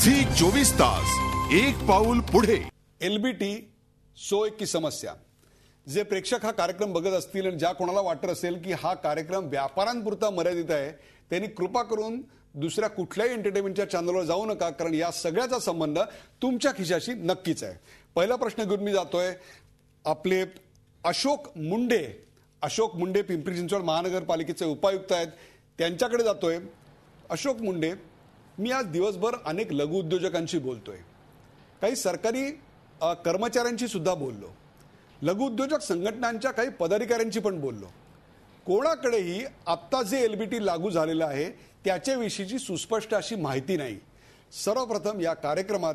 Zee 24 तास एक पाऊल पुढे। एलबीटी सोय की समस्या। जे प्रेक्षक हा कार्यक्रम बघत असतील आणि ज्या कोणाला वाटत असेल की हा कार्यक्रम व्यापाऱ्यांपुरता मर्यादित आहे, त्यांनी कृपा करून दुसऱ्या कुठल्याही एंटरटेनमेंटच्या चॅनलवर जाऊ नका, कारण या सगळ्याचा संबंध तुमच्या खिशाशी नक्कीच आहे। पहिला प्रश्न घेऊन मी जातोय आपले अशोक मुंडे पिंपरी चिंचवड महानगरपालिकेचे उपायुक्त आहेत, त्यांच्याकडे जातोय। अशोक मुंडे, मी आज दिवसभर अनेक लघु उद्योजकांशी बोलतोय, काही सरकारी कर्मचाऱ्यांशी सुद्धा बोललो, लघु उद्योजक संघटनांच्या काही पदाधिकाऱ्यांशी पण बोललो। कोणाकडेही आत्ता जे एलबीटी लागू झालेलं आहे त्याच्याविषयीची सुस्पष्ट अशी माहिती नाही। सर्वप्रथम या कार्यक्रमात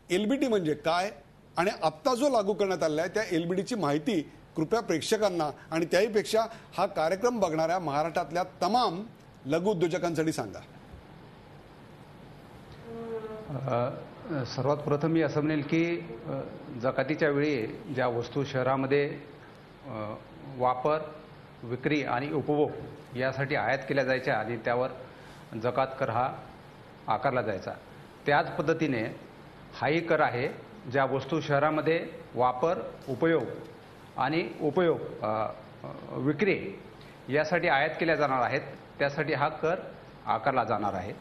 एलबीटी म्हणजे काय आणि आत्ता जो लागू करण्यात आलेला आहे त्या एलबीटीची माहिती कृपया प्रेक्षकांना आणि त्याहीपेक्षा हा कार्यक्रम बघणाऱ्या महाराष्ट्रातल्या तमाम लघु उद्योजकांसाठी सांगा। सर्वात प्रथम मी असं म्हणेल की जकातीच्या वेळी ज्या वस्तू शहरामध्ये वापर, विक्री आणि उपभोग यासाठी आयात केल्या जायच्या आणि त्यावर जकात कर हा आकारला जायचा, त्याच पद्धतीने हाही कर आहे ज्या वस्तू शहरामध्ये वापर, उपयोग आणि विक्री यासाठी आयात केल्या जाणार आहेत, त्यासाठी हा कर आकारला जाणार आहे।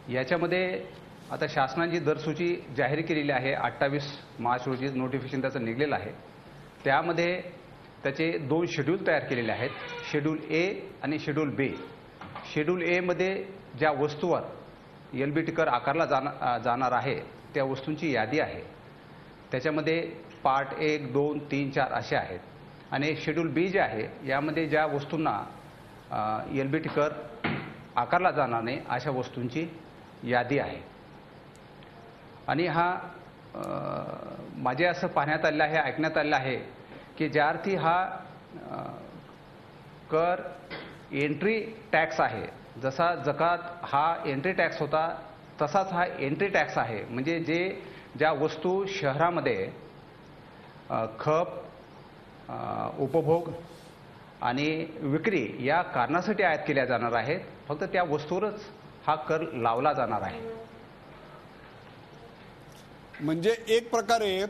याच्यामध्ये आता शासनाची दरसूची जाहीर केलेली आहे, 28 मार्च रोजी नोटिफिकेशन त्याचं निघलेलं आहे। त्यामध्ये त्याचे 2 शेड्यूल तयार केलेले आहेत, शेड्यूल ए आणि शेड्यूल बी। शेड्यूल ए मध्ये ज्या वस्तूवर एलबीटी कर आकारला जाणार आहे त्या वस्तूंची यादी आहे, त्याच्यामध्ये पार्ट 1, 2, 3, 4 असे आहेत। आणि शेड्यूल बी जे आहे यामध्ये ज्या वस्तूंना एलबीटी कर आकारला जाणार नाही अशा वस्तूंची यादी आहे। आणि हा माझे असं पाहण्यात आलेलं आहे, ऐकण्यात आलेलं आहे की ज्या अर्थी हा कर एंट्री टॅक्स आहे, जसा जकात हा एंट्री टॅक्स होता तसाच हा एंट्री टॅक्स आहे। म्हणजे ज्या वस्तू शहरामध्ये खप, उपभोग आणि विक्री या कारणासाठी आयात केल्या जाणार आहेत, फक्त त्या वस्तूवरच हा कर लावला जाणार आहे। म्हणजे एक प्रकारे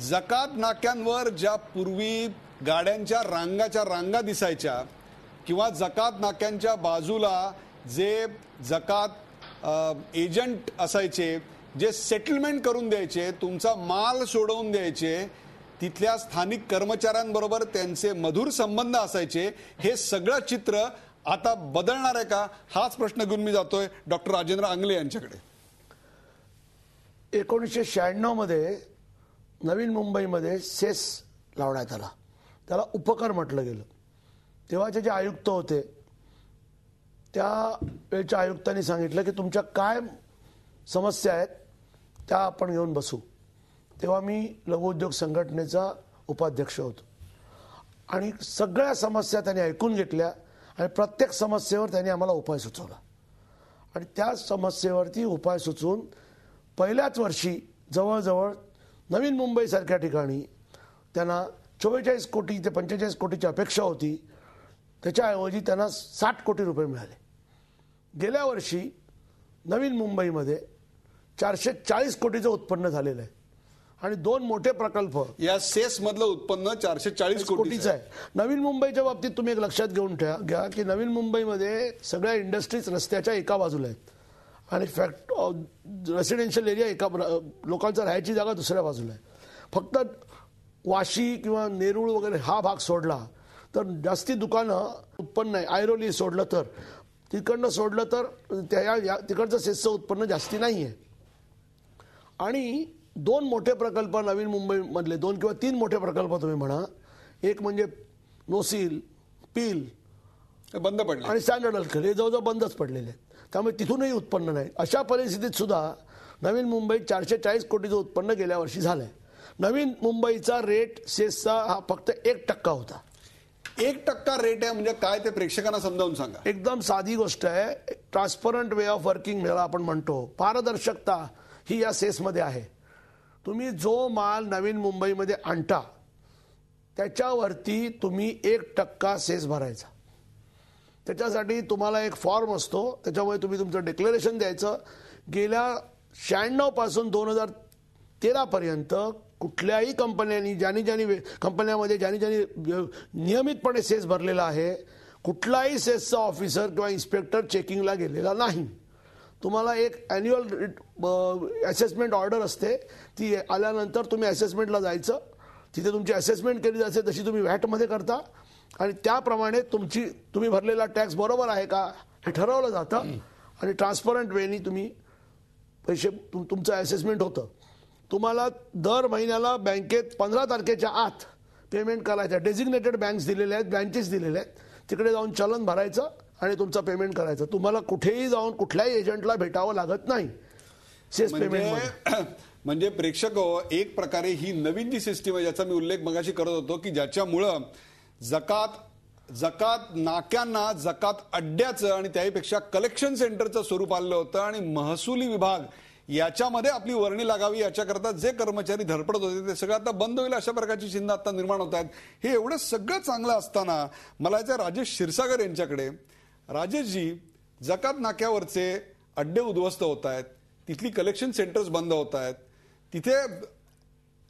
जकात नाक्यांवर ज्या पूर्वी गाड्यांच्या रांगा दिसायच्या किंवा जकात नाक्यांच्या बाजूला जे जकात एजंट असायचे, जे सेटलमेंट करून द्यायचे, तुमचा माल सोडवून द्यायचे, तिथल्या स्थानिक कर्मचाऱ्यांबरोबर त्यांचे मधुर संबंध असायचे, हे सगळं चित्र आता बदलणार आहे का, हाच प्रश्न घेऊन मी जातोय डॉक्टर राजेंद्र अंगले यांच्याकडे। 1996 मध्ये नवीन मुंबईमध्ये सेस लावण्यात आला, त्याला उपकर म्हटलं गेलं। तेव्हाचे जे आयुक्त होते त्या वेळच्या आयुक्तांनी सांगितलं की तुमच्या काय समस्या आहेत त्या आपण घेऊन बसू। तेव्हा मी लघु उद्योग संघटनेचा उपाध्यक्ष होतो आणि सगळ्या समस्या त्यांनी ऐकून घेतल्या आणि प्रत्येक समस्येवर त्यांनी आम्हाला उपाय सुचवला आणि त्या समस्येवरती उपाय सुचवून पहिल्याच वर्षी जवळजवळ नवीन मुंबईसारख्या ठिकाणी त्यांना 44 कोटी ते 45 कोटीची अपेक्षा होती, त्याच्याऐवजी त्यांना 60 कोटी रुपये मिळाले। गेल्या वर्षी नवीन मुंबईमध्ये 440 कोटीचं उत्पन्न झालेलं आहे आणि 2 मोठे प्रकल्प, या सेस मधलं उत्पन्न 440 कोटीचं आहे। नवीन मुंबईच्या बाबतीत तुम्ही एक लक्षात घेऊन घ्या की नवीन मुंबईमध्ये सगळ्या इंडस्ट्रीज रस्त्याच्या एका बाजूला आहेत आणि रेसिडेन्शियल एरिया एका, लोकांचा राहायची जागा दुसऱ्या बाजूला आहे। फक्त वाशी किंवा नेरूळ वगैरे हा भाग सोडला तर जास्ती दुकानं उत्पन्न आहे, ऐरोली सोडलं तर, तिकडनं सोडलं तर तिकडचं सेसचं उत्पन्न जास्ती नाही आहे। आणि 2 मोठे प्रकल्प नवीन मुंबईमधले, 2 किंवा 3 मोठे प्रकल्प तुम्ही म्हणा, एक म्हणजे नोसील, पील बंद पडले आणि स्टँडर्ड अल्कर हे जवळजवळ बंदच पडलेले आहेत, त्यामुळे तिथूनही उत्पन्न नाही। अशा परिस्थितीत सुद्धा नवीन मुंबईत 440 कोटीचं उत्पन्न गेल्या वर्षी झालंय। नवीन मुंबईचा रेट सेसचा हा फक्त 1% होता। 1% रेट आहे म्हणजे काय ते प्रेक्षकांना समजावून सांगा। एकदम साधी गोष्ट आहे, ट्रान्सपरंट वे ऑफ वर्किंग ज्याला आपण म्हणतो, पारदर्शकता ही या सेसमध्ये आहे। तुम्ही जो माल नवीन मुंबईमध्ये आणता त्याच्यावरती तुम्ही 1% सेस भरायचा। त्याच्यासाठी तुम्हाला एक फॉर्म असतो, त्याच्यामुळे तुम्ही तुमचं डिक्लेरेशन द्यायचं। गेल्या 96 पासून 2013 पर्यंत कुठल्याही कंपन्यांनी कंपन्यामध्ये ज्यांनी नियमितपणे सेस भरलेला आहे, कुठलाही सेसचा ऑफिसर किंवा इन्स्पेक्टर चेकिंगला गेलेला नाही. तुम्हाला एक ॲन्युअल असेसमेंट ऑर्डर असते, ती आल्यानंतर तुम्ही असेसमेंटला जायचं, तिथे तुमची असेसमेंट केली जाते जशी तुम्ही व्हॅटमध्ये करता आणि त्याप्रमाणे तुम्ही भरलेला टॅक्स बरोबर आहे का हे ठरवलं जातं आणि ट्रान्सपरंट वेनी तुम्ही पैसे तुमचं असेसमेंट होतं. तुम्हाला दर महिन्याला बँकेत 15 तारखेच्या आत पेमेंट करायचं. डेझिग्नेटेड बँक्स दिलेल्या आहेत, ब्रँचेस दिलेल्या आहेत, तिकडे जाऊन चलन भरायचं आणि तुमचं पेमेंट करायचं. तुम्हाला कुठेही जाऊन कुठल्याही एजंटला भेटावं लागत नाही सेस पेमेंट. म्हणजे प्रेक्षक एक प्रकारे ही नवीन जी सिस्टीम आहे ज्याचा मी उल्लेख मगाशी करत होतो की ज्याच्यामुळं जकात नाक्यांना जकात अड्ड्याचं आणि त्याहीपेक्षा कलेक्शन सेंटरचं स्वरूप आलं होतं आणि महसुली विभाग याच्यामध्ये आपली वर्णी लागावी याच्याकरता जे कर्मचारी धडपडत होते ते सगळं आता बंद होईल अशा प्रकारची चिन्ह आता निर्माण होत आहेत. हे एवढं सगळं चांगलं असताना मला याच्या राजेश क्षीरसागर यांच्याकडे, राजेशजी, जकात नाक्यावरचे अड्डे उद्ध्वस्त होत आहेत, तिथली कलेक्शन सेंटर्स बंद होत आहेत, तिथे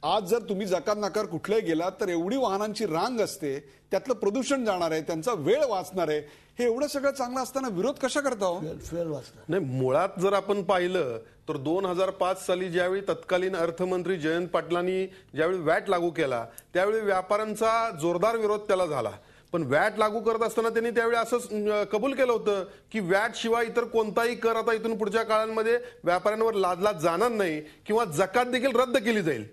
आज जर तुम्ही जकात नाक्यावर कुठल्याही गेलात तर एवढी वाहनांची रांग असते, त्यातलं प्रदूषण जाणार आहे, त्यांचा वेळ वाचणार आहे. हे एवढं सगळं चांगलं असताना विरोध कशा करता हो? फेल वाचणार नाही, मुळात जर आपण पाहिलं तर 2005 साली ज्यावेळी तत्कालीन अर्थमंत्री जयंत पाटलांनी ज्यावेळी वॅट लागू केला त्यावेळी व्यापाऱ्यांचा जोरदार विरोध त्याला झाला. पण वॅट लागू करत असताना त्यांनी त्यावेळी असं कबूल केलं होतं की वॅट शिवाय इतर कोणताही कर आता इथून पुढच्या काळांमध्ये व्यापाऱ्यांवर लादला जाणार नाही किंवा जकात देखील रद्द केली जाईल.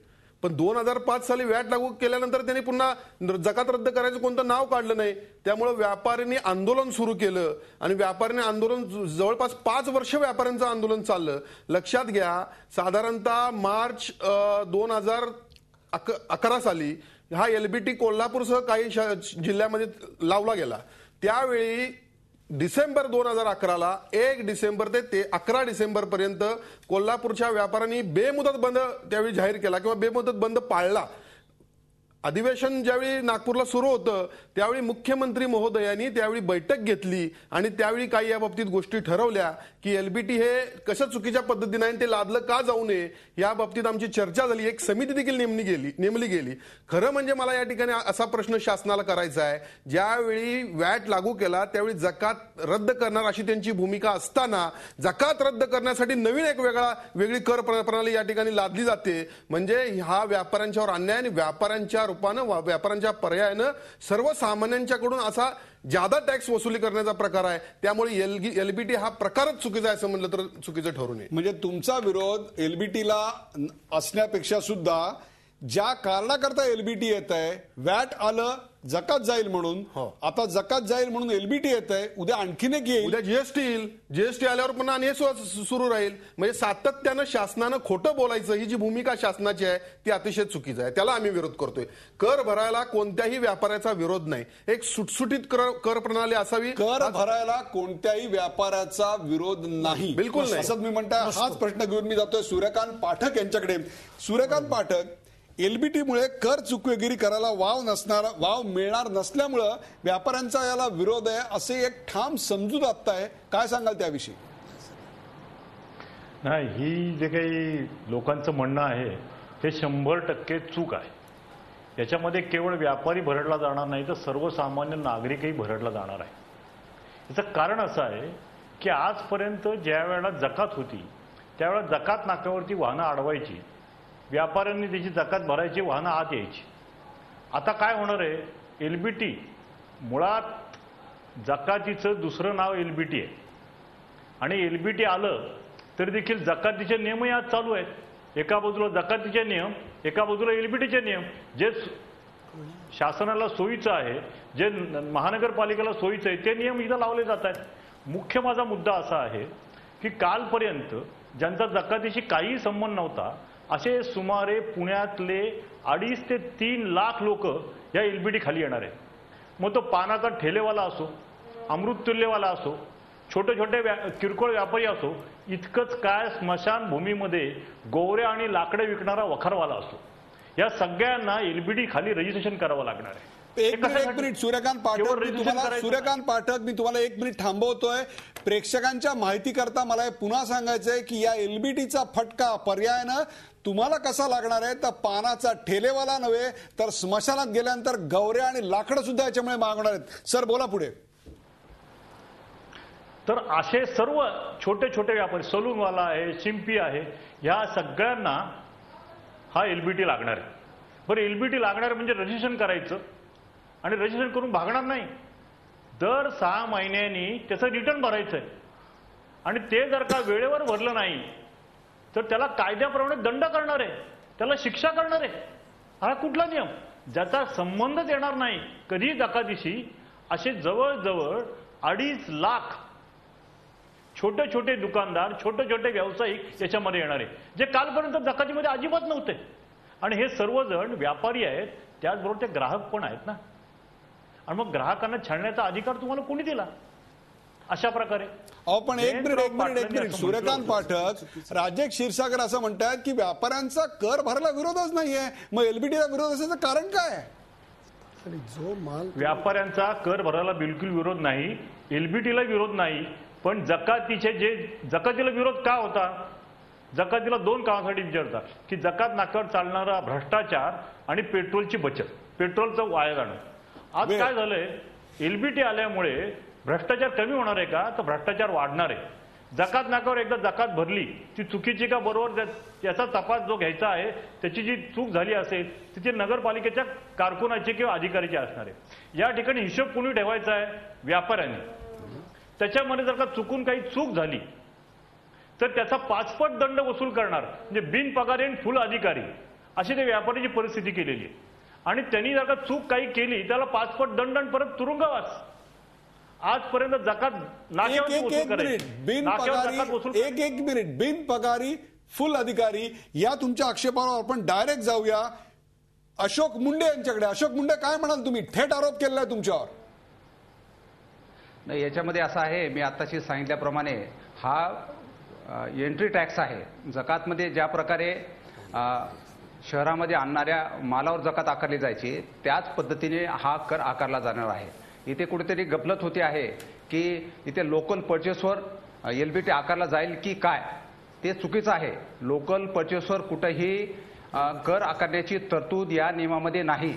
पण 2005 साली वॅट लागू केल्यानंतर त्यांनी पुन्हा जकात रद्द करायचं कोणतं नाव काढलं नाही. त्यामुळे व्यापाऱ्यांनी आंदोलन सुरू केलं आणि व्यापाऱ्यांनी आंदोलन जवळपास 5 वर्ष व्यापाऱ्यांचं आंदोलन चाललं. लक्षात घ्या, साधारणतः मार्च 2011 साली हा एलबीटी कोल्हापूरसह काही जिल्ह्यामध्ये लावला गेला. त्यावेळी डिसेंबर 2011ला 1 डिसेंबर ते 11 डिसेंबर पर्यंत कोल्हापूरच्या व्यापाऱ्यांनी बेमुदत बंद त्यावेळी जाहीर केला किंवा बेमुदत बंद पाळला. अधिवेशन ज्यावेळी नागपूरला सुरू होतं त्यावेळी मुख्यमंत्री महोदयांनी त्यावेळी बैठक घेतली आणि त्यावेळी काही या बाबतीत गोष्टी ठरवल्या की एलबीटी हे कशा चुकीच्या पद्धतीने ते लादलं का जाऊ नये या बाबतीत आमची चर्चा झाली. एक समिती देखील नेमली गेली. खरं म्हणजे मला या ठिकाणी असा प्रश्न शासनाला करायचा आहे, ज्यावेळी वॅट लागू केला त्यावेळी जकात रद्द करणार अशी त्यांची भूमिका असताना जकात रद्द करण्यासाठी नवीन एक वेगळी कर प्रणाली या ठिकाणी लादली जाते. म्हणजे हा व्यापाऱ्यांच्यावर अन्याय आणि व्यापाऱ्यांच्या रूपानं व्यापाऱ्यांच्या पर्यायानं सर्वसामान्यांच्याकडून असा जादा टॅक्स वसुली करण्याचा प्रकार आहे. त्यामुळे एलबीटी हा प्रकारच चुकीचा आहे असं म्हणलं तर चुकीचं ठरू नये. म्हणजे तुमचा विरोध एलबीटीला असण्यापेक्षा सुद्धा ज्या कारणाकरता एलबीटी येत आहे, वॅट आलं जकात जाईल म्हणून, आता जकात जाईल म्हणून एलबीटी येत आहे, उद्या आणखीन एक येईल, उद्या जीएसटी येईल, जीएसटी आल्यावर पुन्हा आणि सुरू राहील. म्हणजे सातत्यानं शासनानं खोटं बोलायचं ही जी भूमिका शासनाची आहे ती अतिशय चुकीची आहे. त्याला आम्ही विरोध करतोय. कर भरायला कोणत्याही व्यापाऱ्याचा विरोध नाही. एक सुटसुटीत कर प्रणाली असावी. कर भरायला कोणत्याही व्यापाऱ्याचा विरोध नाही, बिलकुल नाही. असंच मी म्हणताय. हाच प्रश्न घेऊन मी जातोय सूर्यकांत पाठक यांच्याकडे. सूर्यकांत पाठक, एलबीटीमुळे कर चुकवेगिरी करायला वाव मिळणार नसल्यामुळं व्यापाऱ्यांचा याला विरोध आहे असे एक ठाम समजूत आता आहे, काय सांगाल त्याविषयी? नाही, ही जे काही लोकांचं म्हणणं आहे ते 100% चूक आहे. याच्यामध्ये केवळ व्यापारी भरडला जाणार नाही तर सर्वसामान्य नागरिकही भरडला जाणार आहे. याचं कारण असं आहे की आजपर्यंत ज्या वेळेला जकात होती त्यावेळेला जकात नाक्यावरती वाहनं अडवायची, व्यापाऱ्यांनी त्याची जकात भरायची, वाहनं आत यायची. आता काय होणार आहे, एलबीटी मुळात जकातीचं दुसरं नाव एलबीटी आहे आणि एलबीटी आलं तरी देखील जकातीचे नियमही आज चालू आहेत. एका बाजूला जकातीचे नियम, एका बाजूला एलबीटीचे नियम. जे शासनाला सोयीचं आहे, जे महानगरपालिकेला सोयीचं आहे ते नियम इथं लावले जात आहेत. मुख्य माझा मुद्दा असा आहे की कालपर्यंत ज्यांचा जकातीशी काहीही संबंध नव्हता असे सुमारे पुण्यातले 2.5 ते 3 लाख लोक या एलबीटी खाली येणार आहेत. मग तो पानाचा ठेलेवाला असो, अमृततुल्यवाला असो, छोटे छोटे किरकोळ व्यापारी असो, इतकंच काय स्मशानभूमीमध्ये गोवऱ्या आणि लाकडे विकणारा वखारवाला असो, या सगळ्यांना एलबीटी खाली रजिस्ट्रेशन करावं लागणार आहे. एक मिनिट सूर्यकांत पाठक, मी तुम्हाला 1 मिनिट थांबवतोय. प्रेक्षकांच्या माहिती करता मला हे पुन्हा सांगायचंय की या एलबीटीचा फटका पर्यायानं तुम्हाला कसा लागणार आहे, तर पानाचा ठेलेवाला नव्हे तर स्मशानात गेल्यानंतर गवऱ्या आणि लाकडं सुद्धा याच्यामुळे मागणार आहेत. सर बोला पुढे. तर असे सर्व छोटे छोटे व्यापारी, सलूनवाला आहे, शिंपी आहे, ह्या सगळ्यांना हा एलबीटी लागणार आहे. बरं, एलबीटी लागणार म्हणजे रजिस्ट्रेशन करायचं आणि रजिस्ट्रेशन करून भागणार नाही. दर 6 महिन्यांनी त्याचं रिटर्न भरायचं आहे आणि ते जर का वेळेवर भरलं नाही तर त्याला कायद्याप्रमाणे दंड करणार आहे, त्याला शिक्षा करणार आहे. हा कुठला नियम ज्याचा संबंधच येणार नाही कधी जकातीशी. असे जवळजवळ 2.5 लाख छोटे छोटे दुकानदार, छोटे छोटे व्यावसायिक याच्यामध्ये येणार आहे, जे कालपर्यंत जकातीमध्ये अजिबात नव्हते. आणि हे सर्वजण व्यापारी आहेत, त्याचबरोबर ते ग्राहक पण आहेत ना. आणि मग ग्राहकांना छळण्याचा अधिकार तुम्हाला कोणी दिला अशा प्रकारे? पण एक मिनिट सूर्यकांत पाठक, राजेश क्षीरसागर असं म्हणतात की व्यापाऱ्यांचा कर भरायला विरोधच नाहीये, मग एलबीटीला विरोध असायचं कारण काय? जो माल व्यापाऱ्यांचा कर भरायला बिलकुल विरोध नाही, एलबीटीला विरोध नाही. पण जकातीला विरोध का होता? जकातीला 2 कामासाठी विचारतात की जकात नाक्यावर चालणारा भ्रष्टाचार आणि पेट्रोलची बचत, पेट्रोलचं वाया जाणं. आज काय झालंय, एलबीटी आल्यामुळे भ्रष्टाचार कमी होणार आहे का? तर भ्रष्टाचार वाढणार आहे. जकात नाक्यावर एकदा जकात भरली ती चुकीची का बरोबर याचा तपास जो घ्यायचा आहे, त्याची जी चूक झाली असेल तिची नगरपालिकेच्या कारकुनाची किंवा अधिकाऱ्याची असणार आहे. या ठिकाणी हिशोब कोणी ठेवायचा आहे? व्यापाऱ्यांनी. त्याच्यामध्ये जर का चुकून काही चूक झाली तर त्याचा 5 पट दंड वसूल करणार, म्हणजे बिनपगारी आणि फुल अधिकारी अशी ते व्यापाऱ्याची परिस्थिती केलेली आहे. आणि त्यांनी जर का चूक काही केली त्याला 5 पट दंड आणि परत तुरुंगवास. आजपर्यंत जकात बिनपगारी फुल अधिकारी या तुमच्या आक्षेपावर आपण डायरेक्ट जाऊया अशोक मुंडे यांच्याकडे. अशोक मुंडे, काय म्हणाल तुम्ही? थेट आरोप केलाय तुमच्यावर. नाही, याच्यामध्ये असं आहे, मी आत्ताशी सांगितल्याप्रमाणे हा एंट्री टॅक्स आहे. जकातमध्ये ज्या प्रकारे शहरामध्ये आणणाऱ्या मालावर जकात आकारली जायची त्याच पद्धतीने हा कर आकारला जाणार आहे. इथे कुठेतरी गफलत होती आहे की इथे लोकल परचेसवर एलबीटी आकारला जाईल की काय, ते चुकीचं आहे. लोकल परचेसवर कुठेही कर आकारण्याची तरतूद या नियमामध्ये नाही.